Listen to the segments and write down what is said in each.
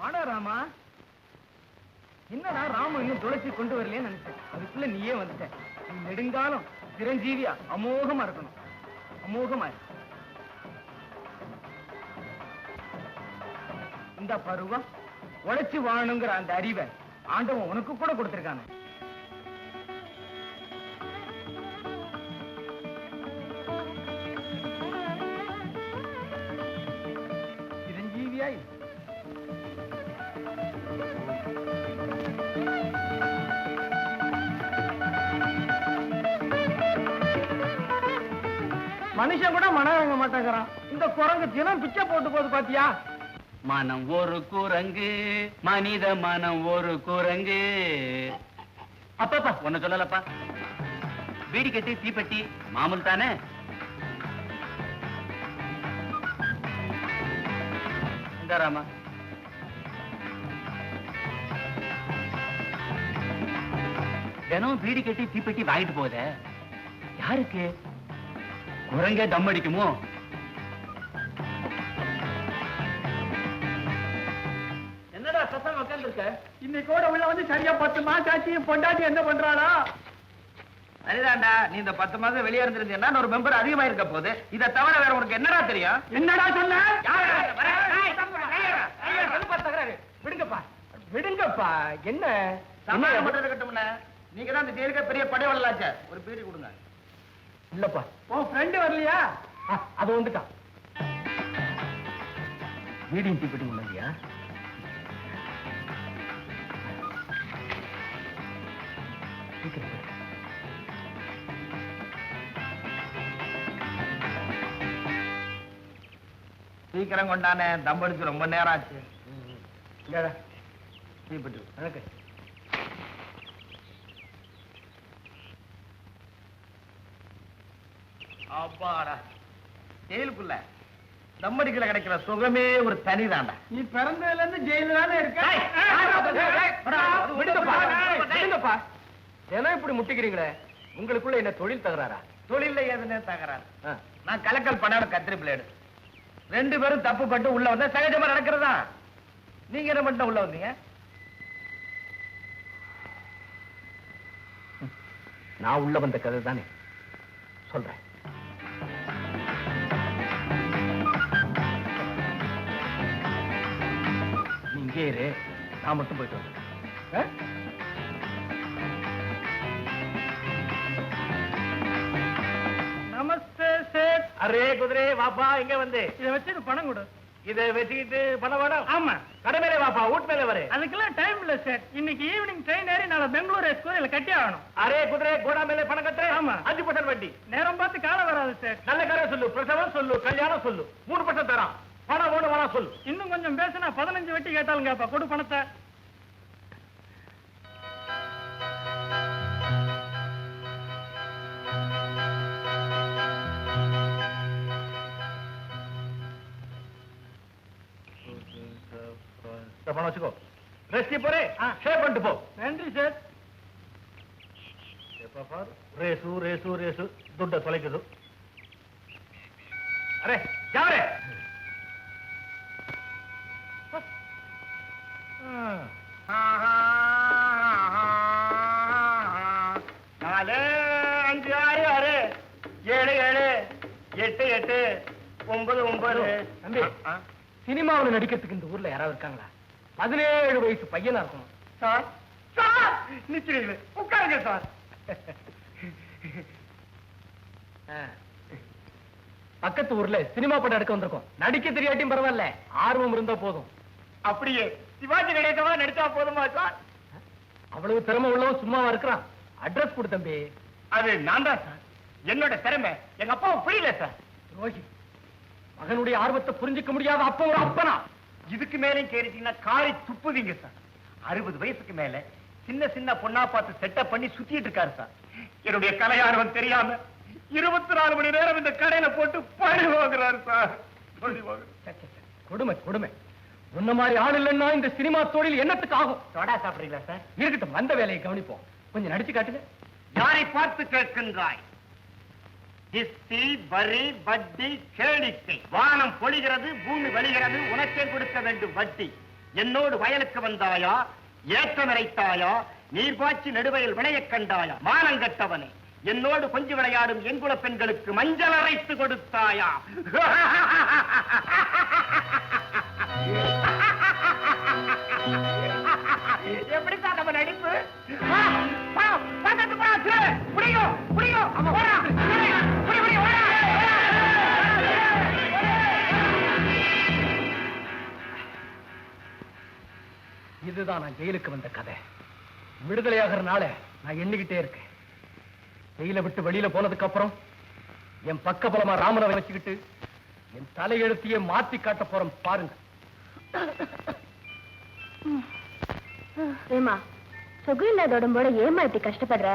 வாடா ராமா. என்னடா ராம இன்னும் துளசி கொண்டு வரலையே நினைச்சேன். அதுக்குள்ள நீயே வந்துட்ட. நீ நெடுங்காலம் சிரஞ்சீவியா அமோகமா இருக்கணும். அமோகமா இந்த பருவம் உழைச்சு வாழணுங்கிற அந்த அறிவை ஆண்டவன் உனக்கு கூட கொடுத்திருக்கானே. சிரஞ்சீவியாய் மனுஷன் கூட மனம் வாங்க மாட்டேங்கிறான். இந்த குரங்கு தினம் பிச்சை போட்டு போது பாத்தியா? மனம் ஒரு குரங்கு, மனித மனம் ஒரு குரங்கு. அப்பப்பா ஒன்னு சொல்லலப்பா. வீடு கட்டி தீப்பெட்டி மாமூல் தானே. இந்த ராமா தினம் வீடு கட்டி தீப்பெட்டி வாங்கிட்டு போத யாருக்கு? குரங்கே தம் அடிக்குமோ? என்னடா சத்தம் உட்கார்ந்து இருக்க? இன்னைக்கு கூட உள்ள வந்து சரியா 10 மாசம் ஆச்சு. பொண்டாட்டி என்ன பண்றாளா? சரிதான்டா, நீ இந்த 10 மாசம் வெளியே இருந்திருந்தீங்கன்னா ஒரு மெம்பர் அதிகமா இருக்க போகுது. இதை தவிர வேற உனக்கு என்னடா தெரியும்? என்னடா சொன்ன? விடுங்கப்பா விடுங்கப்பா. என்ன சமாதானம் பண்றது கட்டும்ல. நீங்க தான் இந்த ஜெயிலுக்கு பெரிய படைவலாச்ச. ஒரு பீடி கொடுங்க. இல்லப்பா உன் ஃப்ரெண்டு வரலையா? அது வந்துட்டான். வீடியும் தீப்பெட்டி இல்லையா? சீக்கிரம் கொண்டானே, தம் அடிச்சு ரொம்ப நேரம் ஆச்சு. தீப்பெட்டி எனக்கு அப்பாடா. ஜெயிலுக்குள்ள தம்மடிக்கல கிடைக்கிற சுகமே ஒரு தனிதாண்டா. நீ பிறந்ததுல இருந்து ஜெயில தானே இருக்க. விடுங்கப்பா. ஏன்னா இப்படி முட்டிக்கிறீங்களே, உங்களுக்குள்ள என்ன தொழில் தகராறா? தொழில எதுன்னு தகராறு. நான் கலக்கல் பண்ணாட கத்திரி பிளேடு. 2 பேரும் தப்பு பட்டு உள்ள வந்தா சகஜமா நடக்கிறதா. நீங்க என்ன மட்டும் உள்ள வந்தீங்க? நான் உள்ள வந்த கதை தானே சொல்றேன். நீங்க இரு, நான் மட்டும் போயிட்டு வரேன். நமஸ்தே சேட். அரே குதிரை வாப்பா, இங்க வந்து இதை வச்சுட்டு பணம் கொடு. இதை வச்சுக்கிட்டு பணம் வேணும்? ஆமா. கடமையிலே வாப்பா, வீட்டு மேலே வர. அதுக்கெல்லாம் டைம் இல்ல சார். இன்னைக்கு ஈவினிங் ட்ரெயின் ஏறி நான் பெங்களூர் ஸ்கூல்ல கட்டி ஆகணும். அரே குதிரை, கோடா மேலே பணம் கட்டு. ஆமா. 5% வட்டி. நேரம் பார்த்து காலம் வராது சார். நல்ல காரம் சொல்லு, பிரசவம் சொல்லு, கல்யாணம் சொல்லு. 3% தரான். பணம் வேணும் வேணா சொல்லு. இன்னும் கொஞ்சம் பேசினா 15 வட்டி கேட்டாலுங்கப்பா. கொடு பணத்தை. பணம் வச்சுக்கோ. ரெஸ்டி போறே, ஷேர் பண்ணிட்டு போ. நன்றி சார். ரேசு ரேசு ரேசு துட்ட தொலைக்குது. அரே யாரே? நாலு 5 6 6 7 7 8 8 9 9. தம்பி, சினிமாவில் நடிக்கிறதுக்கு இந்த ஊர்ல யாராவது இருக்காங்களா? 17 வயசு பையனா இருக்கணும். சார் சார் நிச்சயம் உட்காருங்க சார். பக்கத்து ஊர்ல சினிமா படம் எடுக்க வந்திருக்கோம். நடிக்க தெரியாட்டியும் பரவாயில்ல, ஆர்வம் இருந்தா போதும். அப்படியே சிவாஜி கணேசமா நடிச்சா போதுமா சார்? அவ்வளவு திறமை உள்ளவன் சும்மாவா இருக்கிறான்? அட்ரஸ் கொடு தம்பி. அது நான் தான் சார். என்னோட திறமை எங்க அப்பாவும் புரியல சார். ரோஹி, மகனுடைய ஆர்வத்தை புரிஞ்சுக்க முடியாத அப்பா ஒரு அப்பனா? இதுக்கு மேலே கேட்டீங்கன்னா காரி துப்புவீங்க சார். 60 வயசுக்கு மேல சின்ன சின்ன பொண்ணா பார்த்து செட்டப் பண்ணி சுத்திட்டு இருக்காரு சார். என்னுடைய கலை ஆர்வம் தெரியாம 24 மணி நேரம் இந்த கடையில போட்டு பழி வாங்குறாரு சார். கொடுமை கொடுமை. உன்ன மாதிரி ஆள் இல்லைன்னா இந்த சினிமா தொழில் என்னத்துக்கு ஆகும்? சோடா சாப்பிடுறீங்களா சார்? இருக்கட்டும், வந்த வேலையை கவனிப்போம். கொஞ்சம் நடிச்சு காட்டுங்க. யாரை பார்த்து கேட்கின்றாய்? திஸ்தி வரி வட்டி கேளிக்கை. வானம் பொழிகிறது, பூமி வழிகிறது, உனக்கே கொடுக்க வேண்டும் வட்டி. என்னோடு வயலுக்கு வந்தாயா? ஏற்ற நிறைத்தாயா? நீர் பாய்ச்சி நெடுவயல் விளையக் கண்டாயா? மானங்கட்டவனே, என்னோடு கொஞ்சி விளையாடும் எங்குல பெண்களுக்கு மஞ்சள் அரைத்து கொடுத்தாயா? எப்படித்தான் நம்ம நடிப்பு? புரியும் புரியும். இதுதான் நான் ஜெயிலுக்கு வந்த கதை. விடுதலையாகிற நாள நான் எண்ணிக்கிட்டே இருக்கேன். ஜெயில விட்டு வெளியில போனதுக்கு அப்புறம் என் பக்க பலமா ராமனை வச்சுக்கிட்டு என் தலையெழுத்தையே மாத்தி காட்ட போறேன் பாருங்க. ஏமா சுகம் இல்லாத உடம்போட ஏமா இப்படி கஷ்டப்படுற?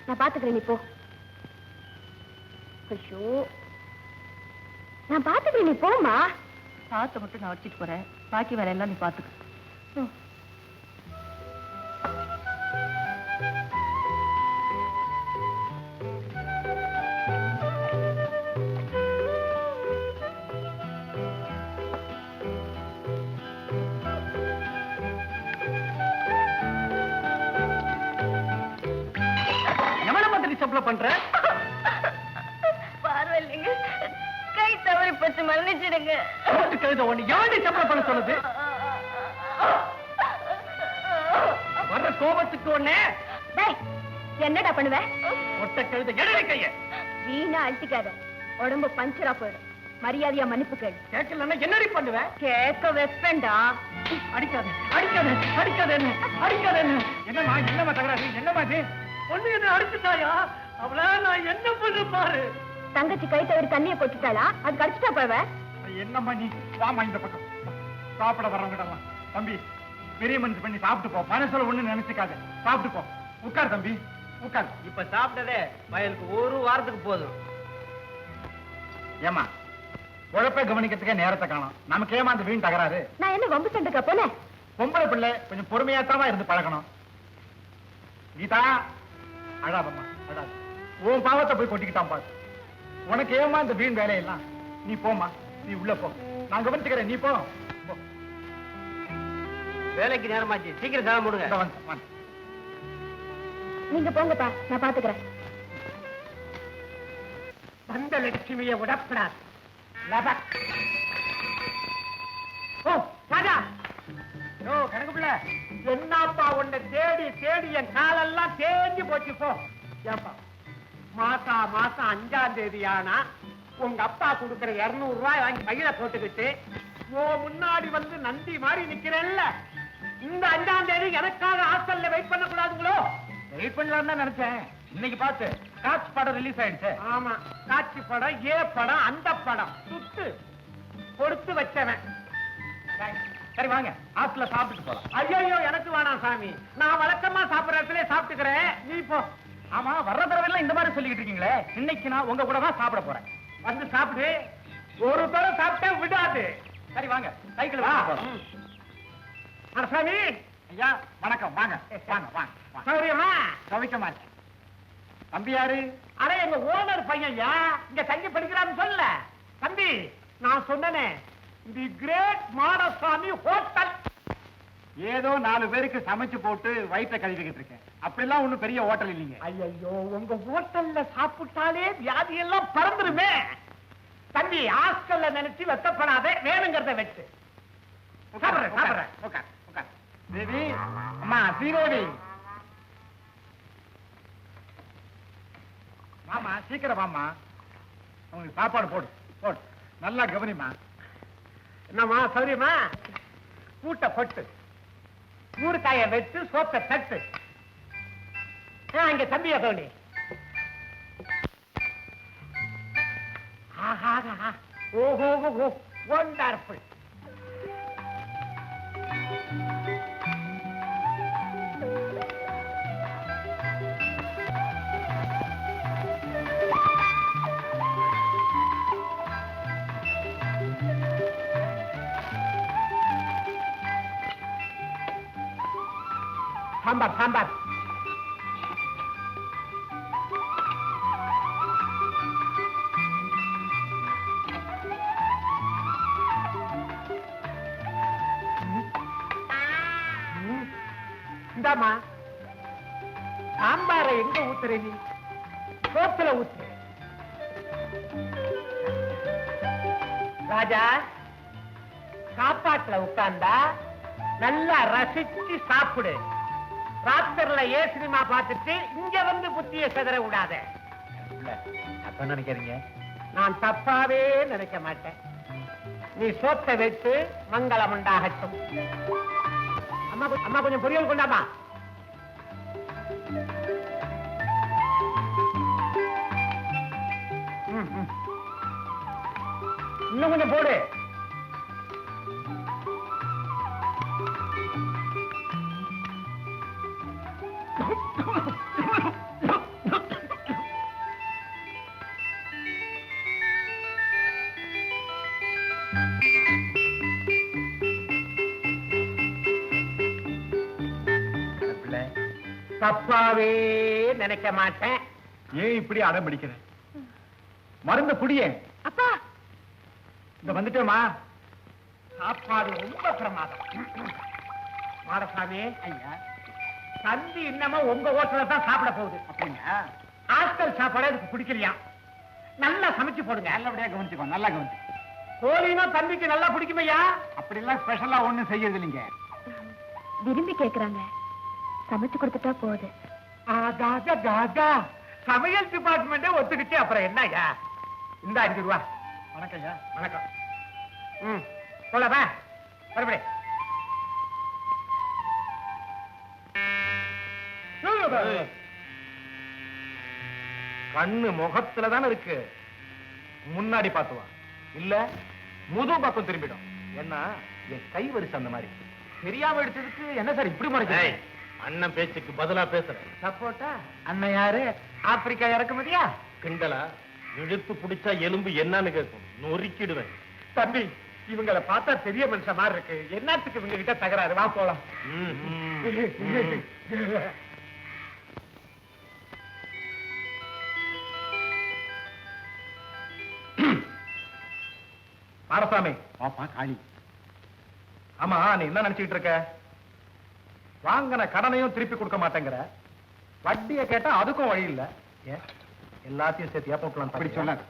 நான் பாத்துக்கிறேன், நீ போ. ஐயோ, நான் பாத்துக்கிறேன், நீ போமா. சாத்த மட்டும் நான் வச்சுட்டு போறேன், பாக்கி வேலை எல்லாம் நீ பாத்துக்க. சப்ளை பண்ற பார்வையில்லைங்க, கை தவறி பச்சு மன்னிச்சிடுங்க. கழுத ஒண்ணு யாண்டி சப்ளை பண்ண சொல்லுது? வர்ற கோபத்துக்கு ஒண்ணே என்னடா பண்ணுவ? ஒட்ட கழுத எடை கைய வீணா அழிச்சிக்காத, உடம்பு பஞ்சரா போயிடும். மரியாதையா மன்னிப்பு கேளு. கேட்கலன்னா என்னடி பண்ணுவ? கேட்க வெப்பேன்டா. அடிக்காத அடிக்காத அடிக்காத என்ன அடிக்காத என்ன. என்னம்மா என்னம்மா தகராறு? என்னம்மா இது? பொண்ணு என்ன அடிச்சுட்டாயா? அவள நான் என்ன பண்ண பாரு. தங்கச்சி கை தவறி தண்ணியை கொட்டிட்டாளா? அது கடிச்சிட்டா போவ. என்னம்மா நீ? வாமா இந்த பக்கம். சாப்பிட வர்றவங்கிட்டலாம். தம்பி, பெரிய மனுஷன் பண்ணி சாப்பிட்டு போ. மனசுல ஒண்ணு நினைச்சுக்காத, சாப்பிட்டு போ. உட்கார் தம்பி, உட்கார். இப்ப சாப்பிட்டதே வயலுக்கு ஒரு வாரத்துக்கு போதும். ஏமா உழப்ப கவனிக்கிறதுக்கே நேரத்தை காணும். நமக்கு ஏமா அந்த வீண் தகராறு? நான் என்ன வம்பு சண்டைக்கா போனேன்? பொம்பளை பிள்ளை கொஞ்சம் பொறுமையாத்தாமா இருந்து பழகணும். கீதா, அழாதம்மா அழாத. உன் பாவத்தை போய் கொட்டிக்கிட்டான் பாரு. உனக்கு ஏமா இந்த வீண் வேலையெல்லாம்? நீ போமா, நீ உள்ள போ, நான் கவனிச்சுக்கிறேன். நீ போ. வேலைக்கு நேரமாச்சு, சீக்கிரம் சாப்பிட முடுங்க. நீங்க போங்கப்பா, நான் பாத்துக்கிறேன். வந்த லட்சுமியை விடப்படாது. லபக். ஓ ராஜா, ஓ கணக்கு பிள்ளை, என்னப்பா உன்னை தேடி தேடி என் காலெல்லாம் தேஞ்சு போச்சு. போ. ஏப்பா, மாசம் 5ஆம் தேதி ஆனா உங்க அப்பா கொடுக்கிற 200 ரூபாய் வாங்கி பையில போட்டுக்கிட்டு ஓ முன்னாடி வந்து நந்தி மாதிரி நிக்கிறேன்ல, இந்த 5ஆம் தேதி எனக்காக ஹாஸ்டல்ல வெயிட் பண்ண கூடாதுங்களோ? வெயிட் பண்ணலாம் தான் நினைச்சேன். இன்னைக்கு பார்த்து காட்சி படம் ரிலீஸ் ஆயிடுச்சு. ஆமா, காட்சி படம், ஏ படம், அந்த படம் சுத்து கொடுத்து வச்சவன். சரி வாங்க, ஹாஸ்டல்ல சாப்பிட்டு போலாம். ஐயோ எனக்கு வேணாம் சாமி, நான் வழக்கமா சாப்பிடுற இடத்துல சாப்பிட்டுக்கிறேன். நீ போ. ஆமா, வர்ற தடவை இந்த மாதிரி சொல்லிக்கிட்டு இருக்கீங்களே, இன்னைக்கு நான் உங்க கூட தான் சாப்பிட போறேன். வந்து சாப்பிடு. ஒரு தடவை சாப்பிட்டா விடாது. சரி வாங்க, சைக்கிள் வா. சாமி ஐயா வணக்கம். வாங்க வாங்க வாங்க. சௌரியமா? சௌக்கியமா. தம்பி யாரு? அட எங்க ஓனர் பையன். இங்க தங்கி படிக்கிறான்னு சொல்ல. தம்பி, நான் சொன்னனே, தி கிரேட் மாடசாமி ஹோட்டல். ஏதோ 4 பேருக்கு சமைச்சு போட்டு வயிற்ற கழுவிக்கிட்டு இருக்கேன். அப்படிலாம் ஒண்ணும் பெரிய ஹோட்டல் இல்லைங்க. ஐயோ, உங்க ஹோட்டல்ல சாப்பிட்டாலே வியாதி எல்லாம் பறந்துருமே. தம்பி, ஹாஸ்டல்ல நினைச்சு வெத்தப்படாதே, வேணுங்கிறத வச்சு சாப்பிடுறேன் சாப்பிடுறேன். உட்கார் உட்கார். தேவி, அம்மா ஸ்ரீதேவி, வாமா சீக்கிரம் வாமா. உங்களுக்கு சாப்பாடு போடு போடு, நல்லா கவனிமா. என்னம்மா சௌரியமா? கூட்ட பொட்டு, ஊறுகாய வச்சு சோத்த தட்டு. இங்க தம்பிய கவனி. ஓஹோ, வண்டர்ஃபுல். சாம்பார் சாம்பார். இந்தாமா சாம்பாரை எங்க ஊத்துற நீ சோத்துல ஊத்து ராஜா சாப்பாட்டுல உட்கார்ந்தா நல்லா ரசிச்சு சாப்பிடு ராத்திரில சினிமா பார்த்துட்டு இங்க வந்து புத்திய செதற விடாத அப்ப நினைக்கிறீங்க நான் தப்பாவே நினைக்க மாட்டேன் நீ சோத்தை வச்சு மங்களம் உண்டாகட்டும் அம்மா கொஞ்சம் பொரியல் கொண்டாமா இன்னும் கொஞ்சம் போடு தப்பாவே நினைக்க மாட்டேன் ஏன் இப்படி அடம் பிடிக்கிற மருந்த புடியே அப்பா இந்த வந்துட்டேமா சாப்பாடு ரொம்ப பிரமாதம் மாடசாமி ஐயா தந்தி இன்னமும் உங்க ஹோட்டல்ல தான் சாப்பிட போகுது அப்படிங்க ஹாஸ்டல் சாப்பாடு அதுக்கு பிடிக்கலையா நல்லா சமைச்சு போடுங்க நல்லபடியா கவனிச்சுக்கோ நல்லா கவனிச்சு கோழினா தம்பிக்கு நல்லா பிடிக்குமையா அப்படி எல்லாம் ஸ்பெஷலா ஒண்ணும் செய்யறது இல்லைங்க விரும்பி கேக்குறாங்க சமைச்சு கொடுத்துட்டா போகுது சமையல் டிபார்ட்மெண்டே ஒத்துக்கிச்சு அப்புறம் என்னய்யா இந்த 5 ரூபா வணக்கம் ஐயா வணக்கம் போலவா மறுபடி கண்ணு முகத்துல தானே இருக்கு முன்னாடி பாத்துவா இல்ல முது பக்கம் திரும்பிடும் என்ன என் கை வரிசை அந்த மாதிரி தெரியாம எடுத்ததுக்கு என்ன சார் இப்படி மறைக்க அண்ணன் பேச்சுக்கு பதிலா பேசுறேன் சப்போட்டா அண்ணன் யாரு ஆப்பிரிக்கா இறக்குமதியா கிண்டலா இழுத்து பிடிச்சா எலும்பு என்னன்னு கேட்கும் நொறுக்கிடுவேன் தம்பி இவங்களை பார்த்தா பெரிய மனுஷன் மாதிரி இருக்கு என்னத்துக்கு இவங்க கிட்ட தகராறு வா போலாம் மாடசாமி பாப்பா காளி ஆமா நீ என்ன நினைச்சுக்கிட்டு இருக்க வாங்கின கடனையும் திருப்பி கொடுக்க மாட்டேங்கிற வட்டியை கேட்டா அதுக்கும் வழி இல்ல ஏன் எல்லாத்தையும் சேர்த்து ஏப்போட்டலாம் அப்படி சொல்லாது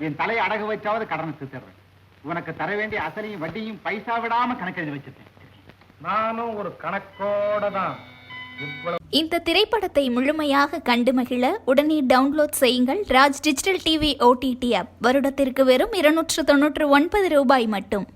என் தலையை அடகு வச்சாவது கடனை தீர்த்துறேன் உனக்கு தர வேண்டிய அசலையும் வட்டியும் பைசா விடாம கணக்கு எழுதி வச்சிருக்கேன் நானும் ஒரு கணக்கோட தான் இந்த திரைப்படத்தை முழுமையாக கண்டு மகிழ உடனே டவுன்லோட் செய்யுங்கள் Raj digital TV OTT app. வருடத்திற்கு வெறும் 299 ரூபாய் மட்டும்.